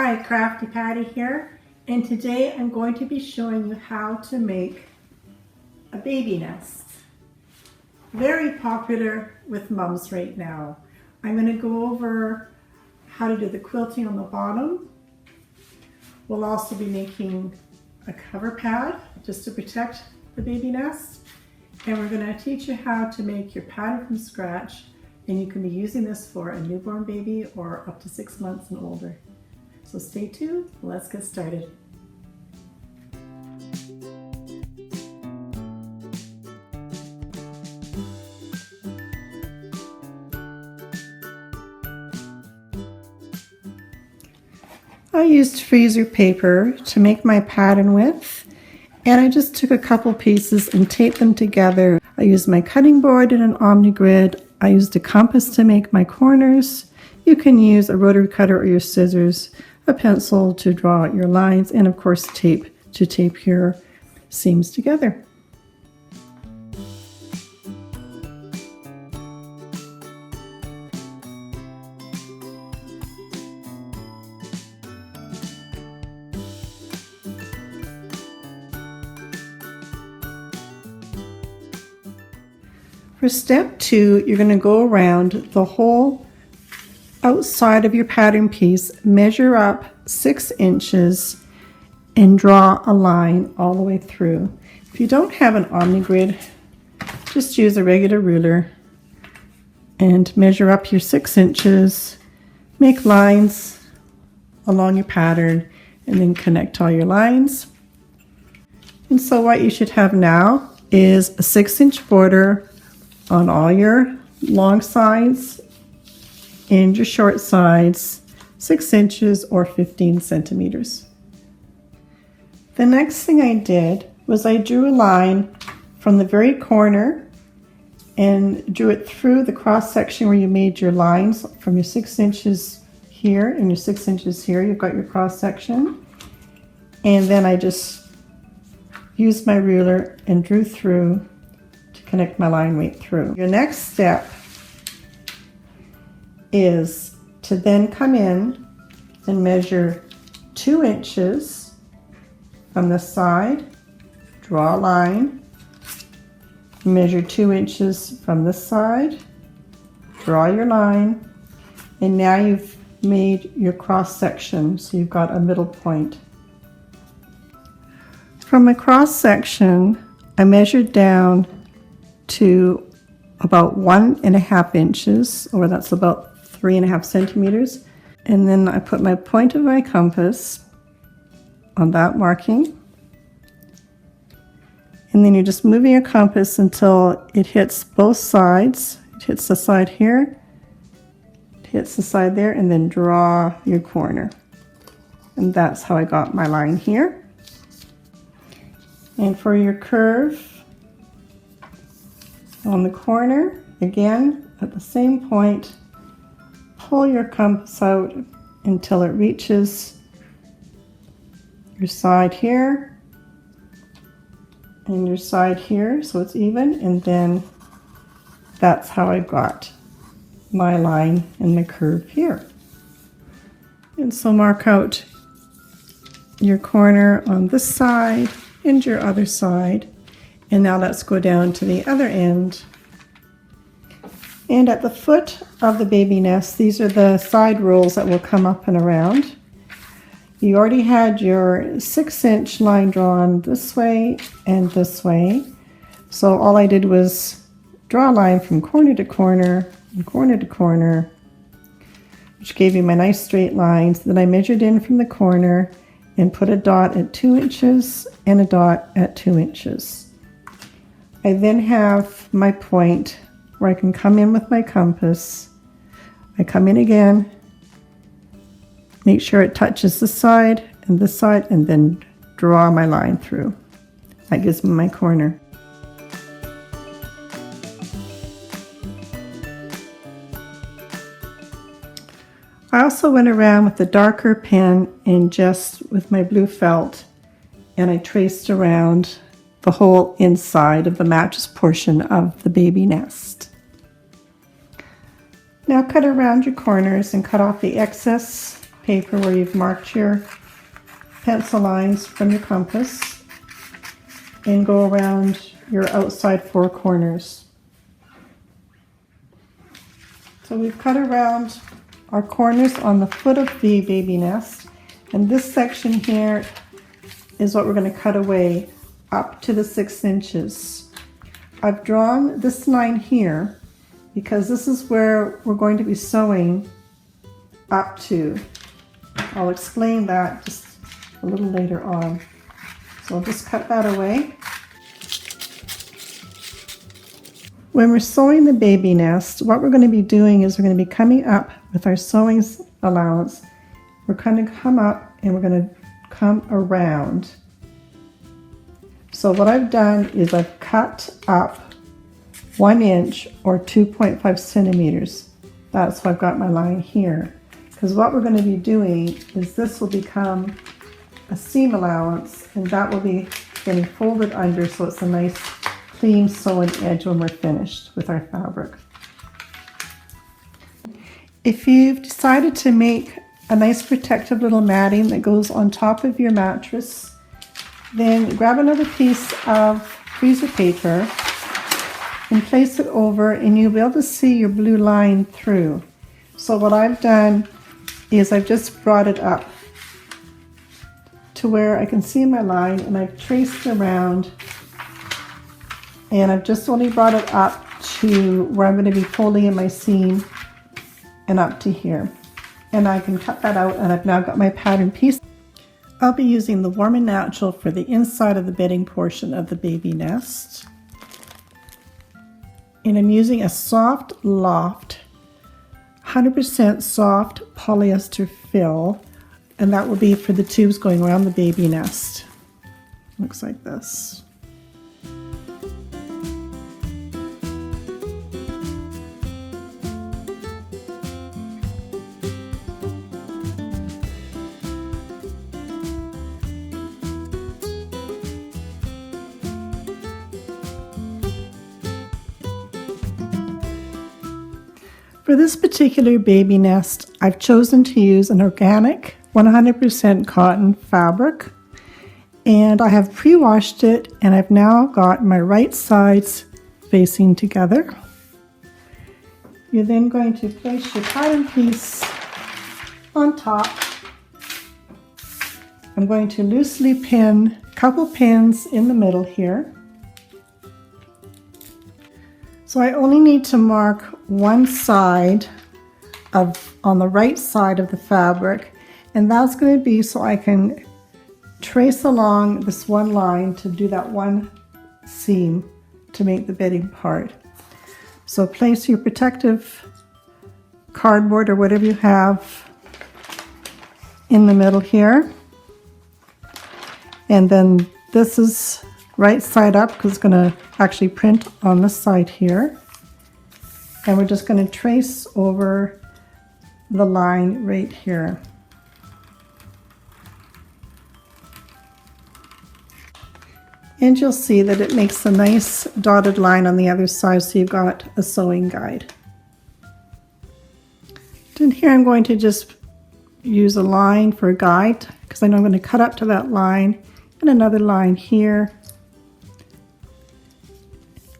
Hi, Crafty Patti here, and today I'm going to be showing you how to make a baby nest. Very popular with mums right now. I'm going to go over how to do the quilting on the bottom. We'll also be making a cover pad just to protect the baby nest, and we're going to teach you how to make your pattern from scratch, and you can be using this for a newborn baby or up to 6 months and older. So stay tuned, let's get started. I used freezer paper to make my pattern with, and I just took a couple pieces and taped them together. I used my cutting board and an omni grid. I used a compass to make my corners. You can use a rotary cutter or your scissors, a pencil to draw out your lines, and of course tape to tape your seams together. For step 2, you're going to go around the whole outside of your pattern piece, measure up 6 inches, and draw a line all the way through. If you don't have an omni grid, just use a regular ruler and measure up your 6 inches, make lines along your pattern, and then connect all your lines. And so what you should have now is a 6-inch border on all your long sides and your short sides, 6 inches or 15 centimeters. The next thing I did was I drew a line from the very corner and drew it through the cross section where you made your lines from your 6 inches here and your 6 inches here. You've got your cross section. And then I just used my ruler and drew through to connect my line right through. Your next step is to then come in and measure 2 inches from the side, draw a line, measure 2 inches from this side, draw your line, and now you've made your cross section, so you've got a middle point. From my cross section, I measured down to about 1.5 inches, or that's about 3.5 centimeters, and then I put my point of my compass on that marking, and then you're just moving your compass until it hits both sides. It hits the side here, it hits the side there, and then draw your corner. And that's how I got my line here. And for your curve on the corner, again at the same point, pull your compass out until it reaches your side here and your side here, so it's even, and then that's how I got my line and my curve here. And so mark out your corner on this side and your other side, and now let's go down to the other end. And at the foot of the baby nest, these are the side rolls that will come up and around. You already had your 6-inch line drawn this way and this way. So all I did was draw a line from corner to corner and corner to corner, which gave you my nice straight lines. Then I measured in from the corner and put a dot at 2 inches and a dot at 2 inches. I then have my point where I can come in with my compass. I come in again, make sure it touches this side, and then draw my line through. That gives me my corner. I also went around with a darker pen and just with my blue felt, and I traced around the whole inside of the mattress portion of the baby nest. Now cut around your corners and cut off the excess paper where you've marked your pencil lines from your compass and go around your outside four corners. So we've cut around our corners on the foot of the baby nest, and this section here is what we're going to cut away up to the 6 inches. I've drawn this line here because this is where we're going to be sewing up to. I'll explain that just a little later on. So I'll just cut that away. When we're sewing the baby nest, what we're going to be doing is we're going to be coming up with our sewing allowance. We're going to come up and we're going to come around. So what I've done is I've cut up 1 inch or 2.5 centimeters. That's why I've got my line here. Because what we're going to be doing is this will become a seam allowance, and that will be getting folded under so it's a nice clean sewing edge when we're finished with our fabric. If you've decided to make a nice protective little matting that goes on top of your mattress, then grab another piece of freezer paper and place it over, and you'll be able to see your blue line through. So what I've done is I've just brought it up to where I can see my line, and I've traced around, and I've just only brought it up to where I'm going to be folding in my seam and up to here. And I can cut that out, and I've now got my pattern piece. I'll be using the Warm and Natural for the inside of the bedding portion of the baby nest. And I'm using a soft loft, 100% soft polyester fill, and that will be for the tubes going around the baby nest. Looks like this. For this particular baby nest, I've chosen to use an organic 100% cotton fabric, and I have pre-washed it, and I've now got my right sides facing together. You're then going to place your pattern piece on top. I'm going to loosely pin a couple pins in the middle here. So I only need to mark one side on the right side of the fabric, and that's going to be so I can trace along this one line to do that one seam to make the bedding part. So place your protective cardboard or whatever you have in the middle here, and then this is right side up because it's going to actually print on this side here, and we're just going to trace over the line right here. And you'll see that it makes a nice dotted line on the other side, so you've got a sewing guide. And here I'm going to just use a line for a guide because I know I'm going to cut up to that line, and another line here.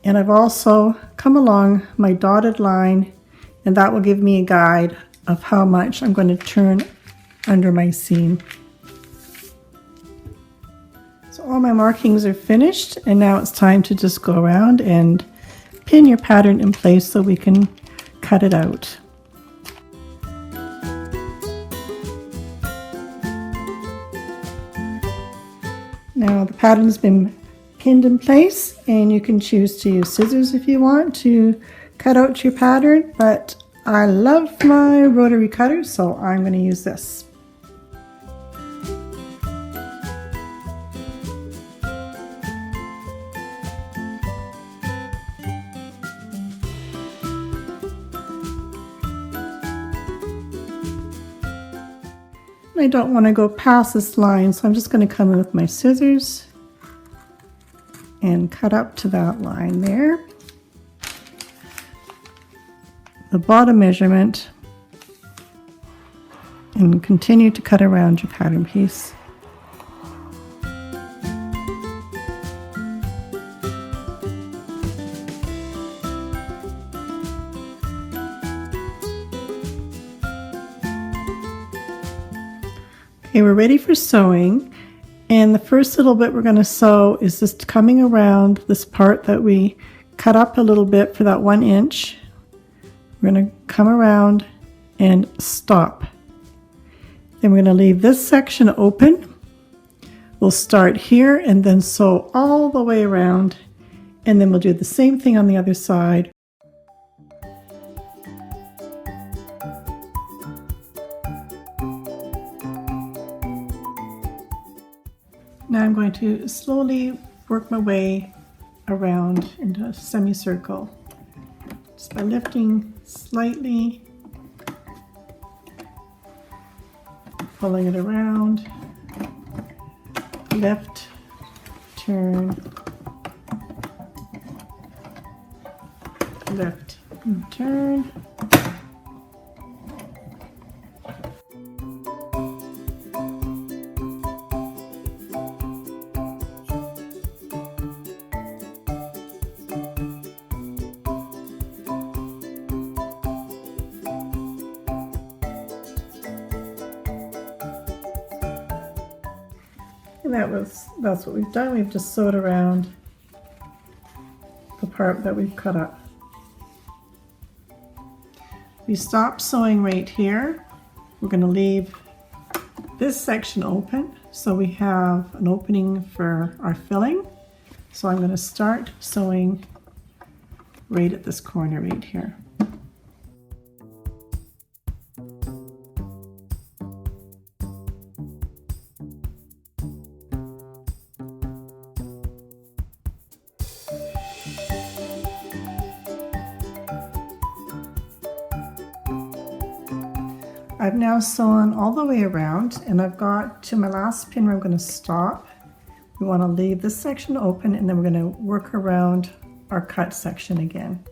And I've also come along my dotted line, and that will give me a guide of how much I'm going to turn under my seam. So all my markings are finished, and now it's time to just go around and pin your pattern in place so we can cut it out. Now the pattern's been pinned in place, and you can choose to use scissors if you want to cut out your pattern, but I love my rotary cutter, so I'm going to use this. I don't want to go past this line, so I'm just going to come in with my scissors and cut up to that line there. The bottom measurement and continue to cut around your pattern piece. Okay, we're ready for sewing, and the first little bit we're going to sew is just coming around this part that we cut up a little bit for that 1 inch. We're going to come around and stop. Then we're going to leave this section open. We'll start here and then sew all the way around, and then we'll do the same thing on the other side. Now I'm going to slowly work my way around into a semicircle, just by lifting slightly, pulling it around, lift, turn, lift, and turn. And that's what we've done. We've just sewed around the part that we've cut up. We stop sewing right here. We're going to leave this section open so we have an opening for our filling. So I'm going to start sewing right at this corner right here. I've now sewn all the way around, and I've got to my last pin where I'm going to stop. We want to leave this section open, and then we're going to work around our cut section again.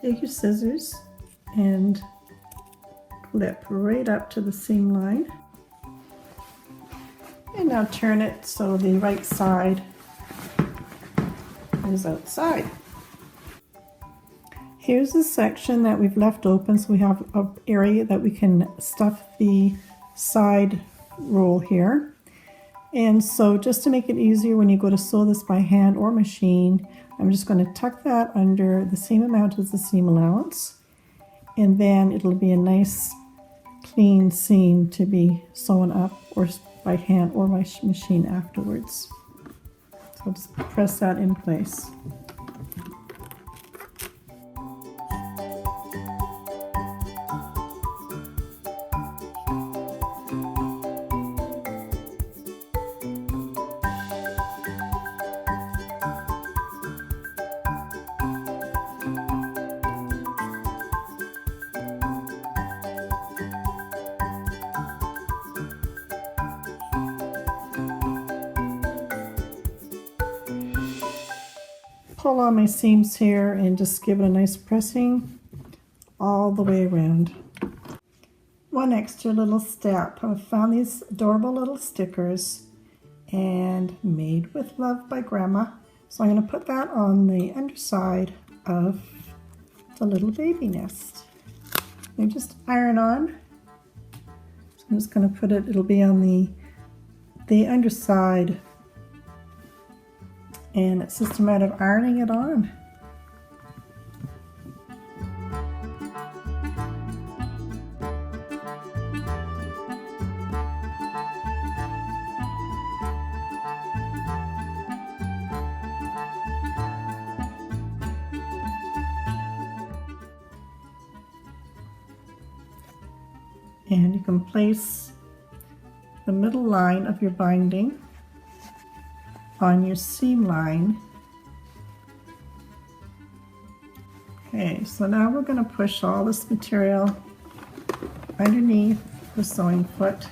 Take your scissors and clip right up to the seam line. And now turn it so the right side is outside. Here's the section that we've left open, so we have an area that we can stuff the side roll here. And so just to make it easier when you go to sew this by hand or machine, I'm just going to tuck that under the same amount as the seam allowance, and then it'll be a nice clean seam to be sewn up or by hand or by machine afterwards. So I'll just press that in place. Pull on my seams here and just give it a nice pressing all the way around. One extra little step. I found these adorable little stickers, and Made with Love by Grandma. So I'm going to put that on the underside of the little baby nest. And just iron on. So I'm just going to put it, it'll be on the underside. And it's just a matter of ironing it on. And you can place the middle line of your binding on your seam line. Okay, so now we're going to push all this material underneath the sewing foot.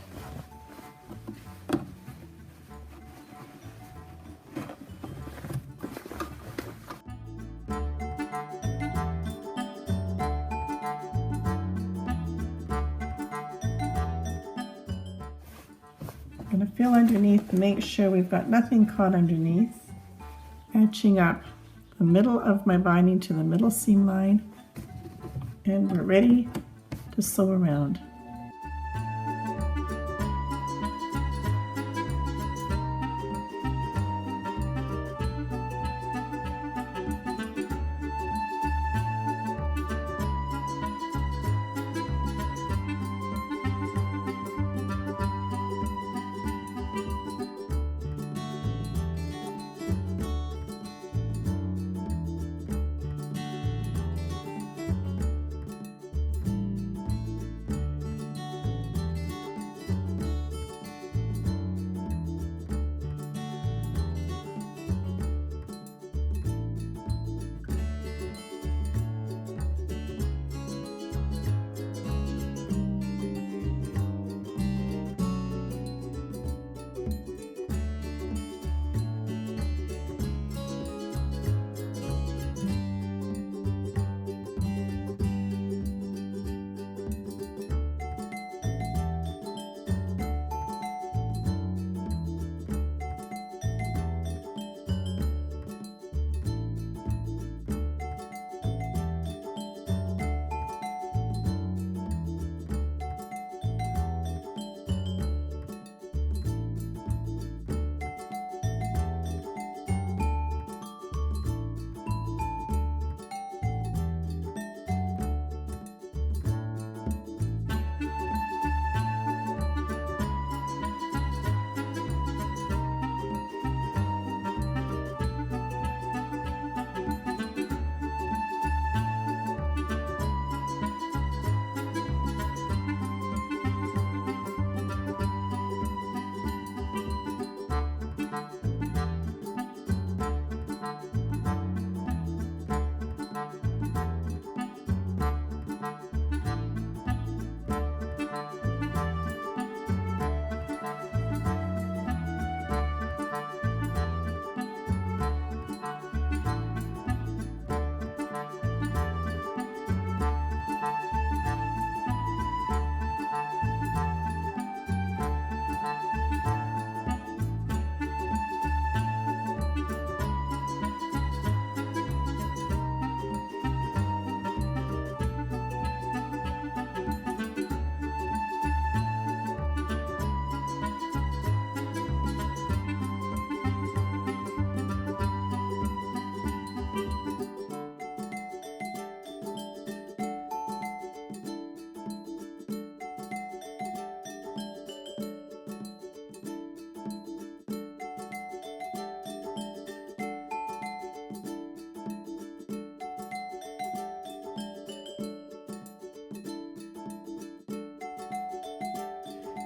I'm going to feel underneath to make sure we've got nothing caught underneath. Matching up the middle of my binding to the middle seam line, and we're ready to sew around.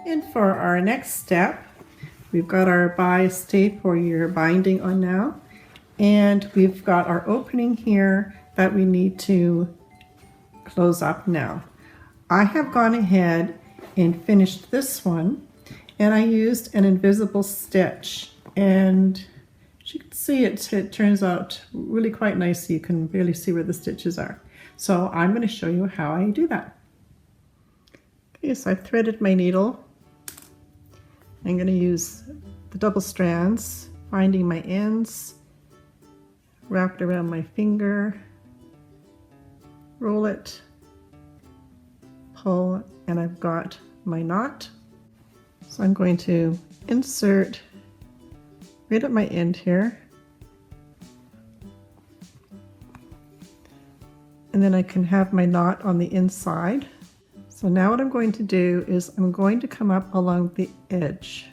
And for our next step, we've got our bias tape or your binding on now, and we've got our opening here that we need to close up now. I have gone ahead and finished this one, and I used an invisible stitch, and as you can see, it turns out really quite nice. You can barely see where the stitches are. So I'm going to show you how I do that. Okay, so I've threaded my needle. I'm going to use the double strands, finding my ends, wrap it around my finger, roll it, pull, and I've got my knot. So I'm going to insert right at my end here, and then I can have my knot on the inside. So now what I'm going to do is I'm going to come up along the edge.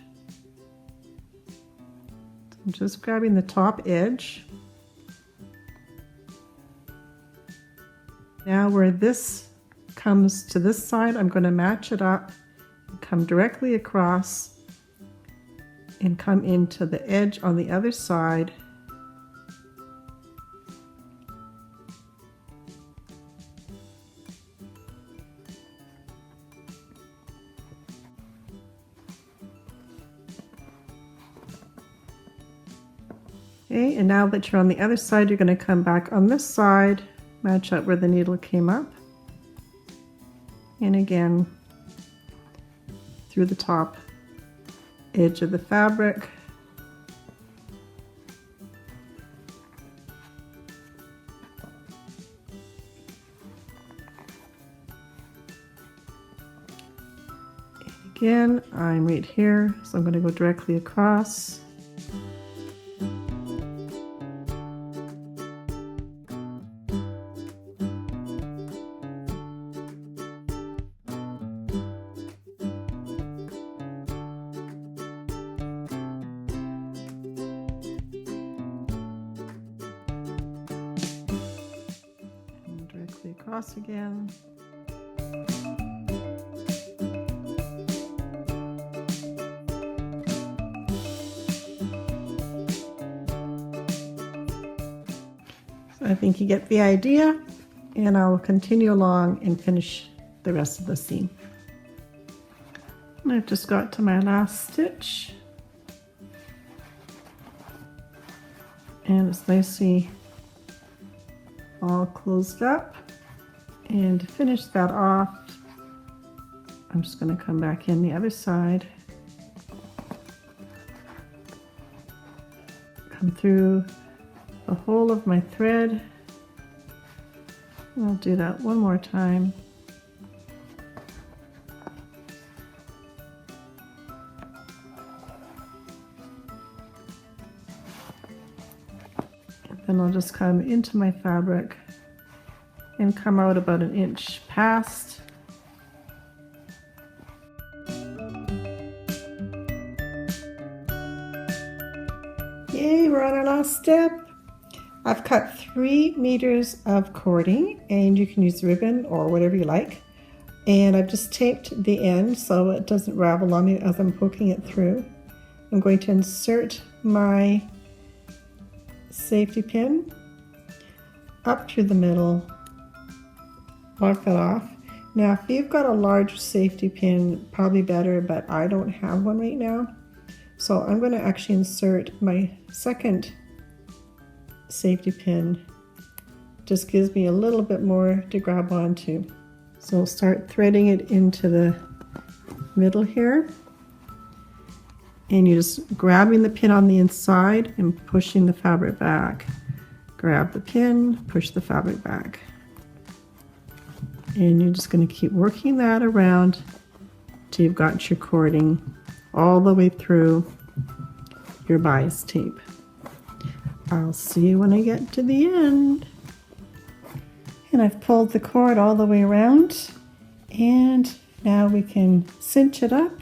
So I'm just grabbing the top edge. Now where this comes to this side, I'm going to match it up, come directly across, and come into the edge on the other side. Okay, and now that you're on the other side, you're going to come back on this side, match up where the needle came up, and again through the top edge of the fabric. And again, I'm right here, so I'm going to go directly across. Across again. So I think you get the idea, and I'll continue along and finish the rest of the seam. And I've just got to my last stitch, and it's nicely all closed up. And to finish that off, I'm just going to come back in the other side, come through the whole of my thread, and I'll do that one more time. And then I'll just come into my fabric and come out about an inch past. Yay, we're on our last step. I've cut 3 meters of cording, and you can use ribbon or whatever you like. And I've just taped the end so it doesn't ravel on me as I'm poking it through. I'm going to insert my safety pin up through the middle, mark that off. Now, if you've got a large safety pin, probably better, but I don't have one right now. So I'm going to actually insert my second safety pin. Just gives me a little bit more to grab onto. So we'll start threading it into the middle here. And you're just grabbing the pin on the inside and pushing the fabric back. Grab the pin, push the fabric back. And you're just going to keep working that around till you've got your cording all the way through your bias tape. I'll see you when I get to the end. And I've pulled the cord all the way around, and now we can cinch it up